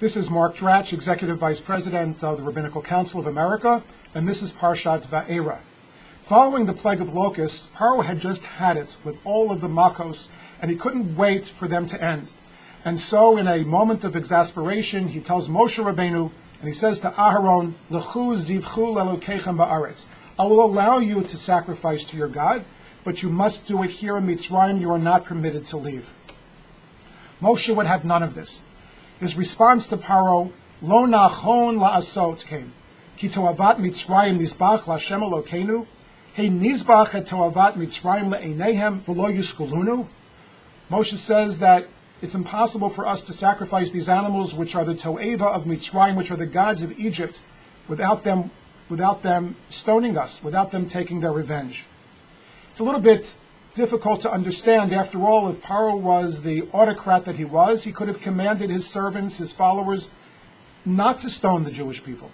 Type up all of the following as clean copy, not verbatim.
This is Mark Dratch, Executive Vice President of the Rabbinical Council of America, and this is Parshat Va'era. Following the plague of locusts, Paro had just had it with all of the makos, and he couldn't wait for them to end. And so, in a moment of exasperation, he tells Moshe Rabbeinu, and he says to Aharon, L'chu zivchu lelokeichem ba'aretz. I will allow you to sacrifice to your God, but you must do it here in Mitzrayim. You are not permitted to leave. Moshe would have none of this. His response to Paro, Lo nachon la'asot, came. Ki toavat Mitzrayim nizbach la'Hashem Elokeinu, He nizbach et toavat Mitzrayim le'eineihem v'lo yuskulunu. Moshe says that it's impossible for us to sacrifice these animals, which are the to'eva of Mitzrayim, which are the gods of Egypt, without them stoning us, without them taking their revenge. It's a little bit difficult to understand. After all, if Paro was the autocrat that he was, he could have commanded his servants, his followers, not to stone the Jewish people.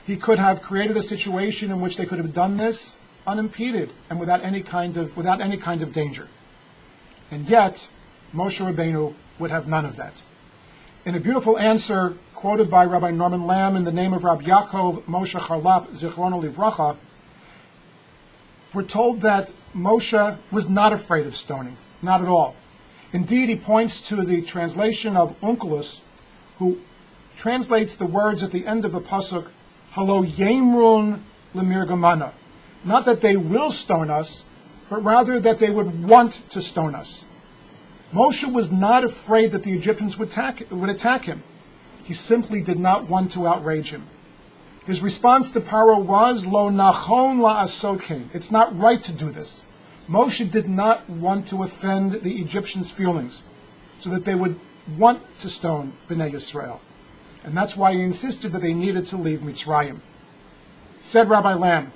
He could have created a situation in which they could have done this unimpeded and without any kind of danger. And yet, Moshe Rabbeinu would have none of that. In a beautiful answer quoted by Rabbi Norman Lamb in the name of Rabbi Yaakov Moshe Charlap Zichrono Livracha, we're told that Moshe was not afraid of stoning, not at all. Indeed, he points to the translation of Onkelos, who translates the words at the end of the pasuk, Halo Yemrun Lemirgamana. Not that they will stone us, but rather that they would want to stone us. Moshe was not afraid that the Egyptians would attack him. He simply did not want to outrage him. His response to Paro was, Lo nachon la'asot. It's not right to do this. Moshe did not want to offend the Egyptians' feelings, so that they would want to stone Bnei Yisrael. And that's why he insisted that they needed to leave Mitzrayim. Said Rabbi Lamb,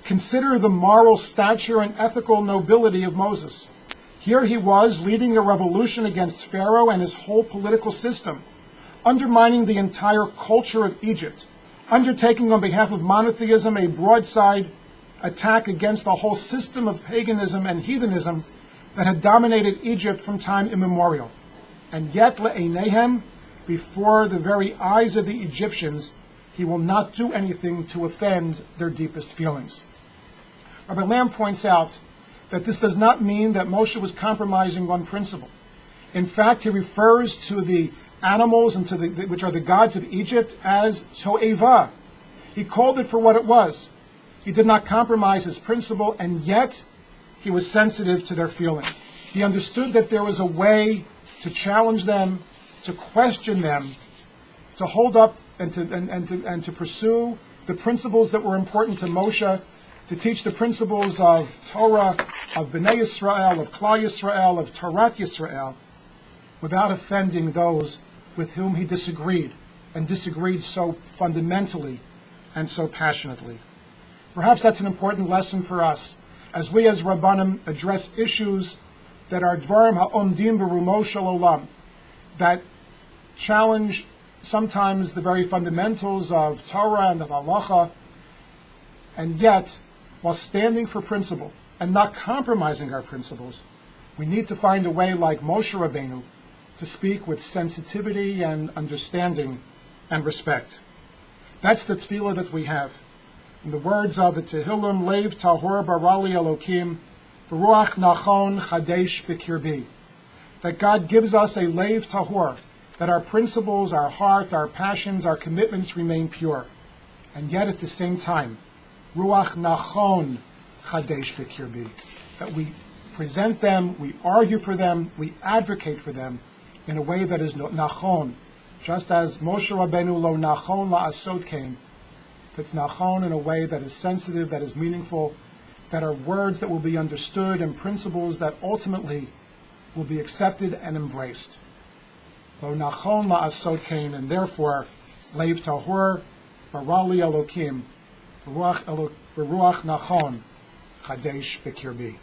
consider the moral stature and ethical nobility of Moses. Here he was leading a revolution against Pharaoh and his whole political system, undermining the entire culture of Egypt, undertaking on behalf of monotheism a broadside attack against the whole system of paganism and heathenism that had dominated Egypt from time immemorial. And yet, le'eineihem, before the very eyes of the Egyptians, he will not do anything to offend their deepest feelings. Rabbi Lamb points out that this does not mean that Moshe was compromising on principle. In fact, he refers to the animals and which are the gods of Egypt as to'eva. He called it for what it was. He did not compromise his principle, and yet he was sensitive to their feelings. He understood that there was a way to challenge them, to question them, to hold up and to pursue the principles that were important to Moshe, to teach the principles of Torah, of Bnei Yisrael, of Klal Yisrael, of Torat Yisrael, without offending those with whom he disagreed, and disagreed so fundamentally and so passionately. Perhaps that's an important lesson for us, as we as Rabbanim address issues that are Dvarim ha'omdim v'rumo shel olam, that challenge sometimes the very fundamentals of Torah and of Halacha, and yet, while standing for principle and not compromising our principles, we need to find a way like Moshe Rabbeinu to speak with sensitivity and understanding and respect. That's the tefillah that we have. In the words of the Tehillim, Leiv tahor barali Elokim, v'ruach nachon chadesh b'kirbi. That God gives us a leiv tahor, that our principles, our heart, our passions, our commitments remain pure. And yet at the same time, ruach nachon chadesh b'kirbi. That we present them, we argue for them, we advocate for them in a way that is nachon, just as Moshe Rabbeinu lo nachon la'asot came. That's nachon in a way that is sensitive, that is meaningful, that are words that will be understood and principles that ultimately will be accepted and embraced. Lo nachon la'asot came, and therefore, leiv tahor barali Elokim, v'ruach nachon chadesh b'kirbi.